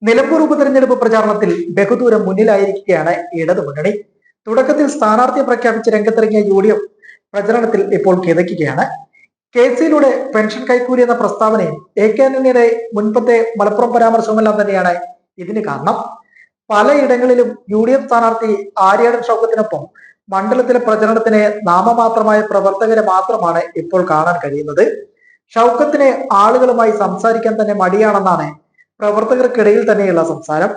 നിലമ്പൂർ ഉപതെരഞ്ഞെടുപ്പ് പ്രചാരണത്തിൽ ബഹുദൂരം മുന്നിലായിരിക്കുകയാണ് ഇടതുമുന്നണി. തുടക്കത്തിൽ സ്ഥാനാർത്ഥിയെ പ്രഖ്യാപിച്ച് രംഗത്തിറങ്ങിയ UDF പ്രചരണത്തിൽ ഇപ്പോൾ കിതയ്ക്കുകയാണ്. KC-യിലൂടെ പെൻഷൻ കൈക്കൂലി എന്ന പ്രസ്താവനയും AK ആന്റണിയുടെ മുൻപത്തെ മലപ്പുറം പരാമർശവുമെല്ലാം തന്നെയാണ് ഇതിന് കാരണം. പലയിടങ്ങളിലും UDF സ്ഥാനാർത്ഥി ആര്യാടൻ ഷൗക്കത്തിനൊപ്പം മണ്ഡലത്തിലെ പ്രചരണത്തിന് നാമമാത്രമായ പ്രവർത്തകരെ മാത്രമാണ് ഇപ്പോൾ കാണാൻ കഴിയുന്നത്. ഷൗക്കത്തിന് ആളുകളുമായി സംസാരിക്കാൻ തന്നെ മടിയാണെന്നാണ് പ്രവർത്തകർക്കിടയിൽ തന്നെയുള്ള സംസാരം.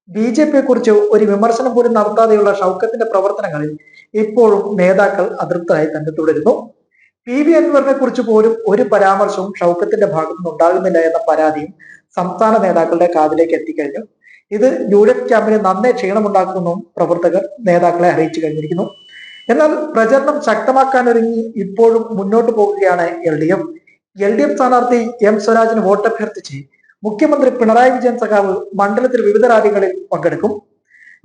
BJPയെ കുറിച്ച് ഒരു വിമർശനം പോലും നടത്താതെയുള്ള ഷൗക്കത്തിന്റെ പ്രവർത്തനങ്ങളിൽ ഇപ്പോഴും നേതാക്കൾ അതൃപ്തരായി തന്നെ തുടരുന്നു. PV അൻവറിനെ കുറിച്ച് പോലും ഒരു പരാമർശവും ഷൗക്കത്തിന്റെ ഭാഗത്തുനിന്ന് ഉണ്ടാകുന്നില്ല എന്ന പരാതിയും സംസ്ഥാന നേതാക്കളുടെ കാതിലേക്ക് എത്തിക്കഴിഞ്ഞു. ഇത് UDF ക്യാമ്പിന് നന്നേ ക്ഷീണമുണ്ടാക്കുമെന്നും പ്രവർത്തകർ നേതാക്കളെ അറിയിച്ചു കഴിഞ്ഞിരിക്കുന്നു. എന്നാൽ പ്രചരണം ശക്തമാക്കാനൊരുങ്ങി ഇപ്പോഴും മുന്നോട്ട് പോകുകയാണ് LDF. LDF സ്ഥാനാർത്ഥി M സ്വരാജിന് വോട്ടഭ്യർത്ഥിച്ച് മുഖ്യമന്ത്രി പിണറായി വിജയൻ സഖാവ് മണ്ഡലത്തിൽ വിവിധ റാലികളിൽ പങ്കെടുക്കും.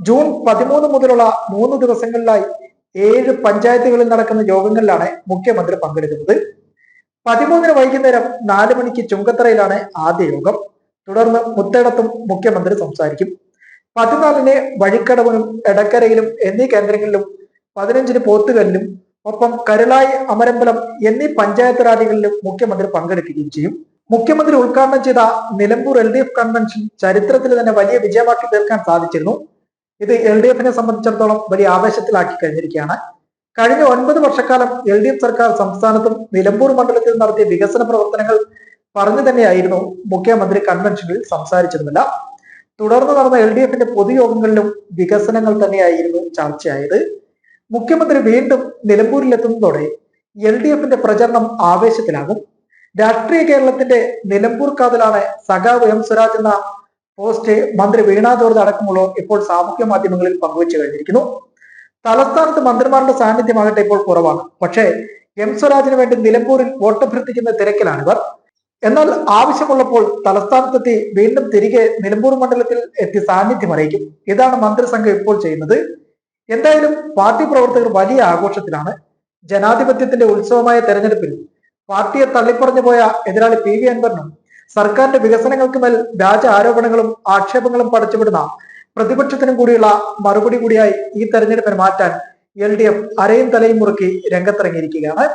ജൂൺ 13 മുതലുള്ള 3 ദിവസങ്ങളിലായി 7 പഞ്ചായത്തുകളിൽ നടക്കുന്ന യോഗങ്ങളിലാണ് മുഖ്യമന്ത്രി പങ്കെടുക്കുന്നത്. 13 വൈകുന്നേരം 4 മണിക്ക് ചുങ്കത്തറയിലാണ് ആദ്യ യോഗം. തുടർന്ന് മുത്തേടത്തും മുഖ്യമന്ത്രി സംസാരിക്കും. 14 വഴിക്കടവിലും എടക്കരയിലും എന്നീ കേന്ദ്രങ്ങളിലും 15 പോത്തുകല്ലിലും ഒപ്പം കരുളായി, അമരമ്പലം എന്നീ പഞ്ചായത്ത് റാലികളിലും മുഖ്യമന്ത്രി പങ്കെടുക്കുകയും ചെയ്യും. മുഖ്യമന്ത്രി ഉദ്ഘാടനം ചെയ്ത നിലമ്പൂർ LDF കൺവെൻഷൻ ചരിത്രത്തിൽ തന്നെ വലിയ വിജയമാക്കി തീർക്കാൻ സാധിച്ചിരുന്നു. ഇത് LDFനെ സംബന്ധിച്ചിടത്തോളം വലിയ ആവേശത്തിലാക്കി കഴിഞ്ഞിരിക്കുകയാണ്. കഴിഞ്ഞ 9 വർഷക്കാലം LDF സർക്കാർ സംസ്ഥാനത്തും നിലമ്പൂർ മണ്ഡലത്തിൽ നടത്തിയ വികസന പ്രവർത്തനങ്ങൾ പറഞ്ഞു തന്നെയായിരുന്നു മുഖ്യമന്ത്രി കൺവെൻഷനിൽ സംസാരിച്ചിരുന്നില്ല. തുടർന്ന് നടന്ന LDFന്റെ പൊതുയോഗങ്ങളിലും വികസനങ്ങൾ തന്നെയായിരുന്നു ചർച്ചയായത്. മുഖ്യമന്ത്രി വീണ്ടും നിലമ്പൂരിലെത്തുന്നതോടെ LDFന്റെ പ്രചരണം ആവേശത്തിലാകും. രാഷ്ട്രീയ കേരളത്തിന്റെ നിലമ്പൂർ കാതലാണ് സഖാവ് M സ്വരാജ് എന്ന പോസ്റ്റ് മന്ത്രി വീണ ജോർജ് അടക്കമുള്ളവർ ഇപ്പോൾ സാമൂഹ്യ മാധ്യമങ്ങളിൽ പങ്കുവച്ചു കഴിഞ്ഞിരിക്കുന്നു. തലസ്ഥാനത്ത് മന്ത്രിമാരുടെ സാന്നിധ്യമാകട്ടെ ഇപ്പോൾ കുറവാണ്. പക്ഷേ M സ്വരാജിന് വേണ്ടി നിലമ്പൂരിൽ വോട്ടഭ്യർത്ഥിക്കുന്ന തിരക്കിലാണിവർ. എന്നാൽ ആവശ്യമുള്ളപ്പോൾ തലസ്ഥാനത്തെത്തി വീണ്ടും തിരികെ നിലമ്പൂർ മണ്ഡലത്തിൽ എത്തി സാന്നിധ്യം അറിയിക്കും. ഇതാണ് മന്ത്രിസംഘം ഇപ്പോൾ ചെയ്യുന്നത്. എന്തായാലും പാർട്ടി പ്രവർത്തകർ വലിയ ആഘോഷത്തിലാണ്. ജനാധിപത്യത്തിന്റെ ഉത്സവമായ തെരഞ്ഞെടുപ്പിൽ പാർട്ടിയെ തള്ളിപ്പറഞ്ഞു പോയ എതിരാളി PV അൻവറിനും സർക്കാരിന്റെ വികസനങ്ങൾക്ക് മേൽ വ്യാജ ആരോപണങ്ങളും ആക്ഷേപങ്ങളും പടച്ചുവിടുന്ന പ്രതിപക്ഷത്തിനും കൂടിയുള്ള മറുപടി കൂടിയായി ഈ തെരഞ്ഞെടുപ്പിനെ മാറ്റാൻ LDF അരയും തലയും മുറുക്കി രംഗത്തിറങ്ങിയിരിക്കുകയാണ്.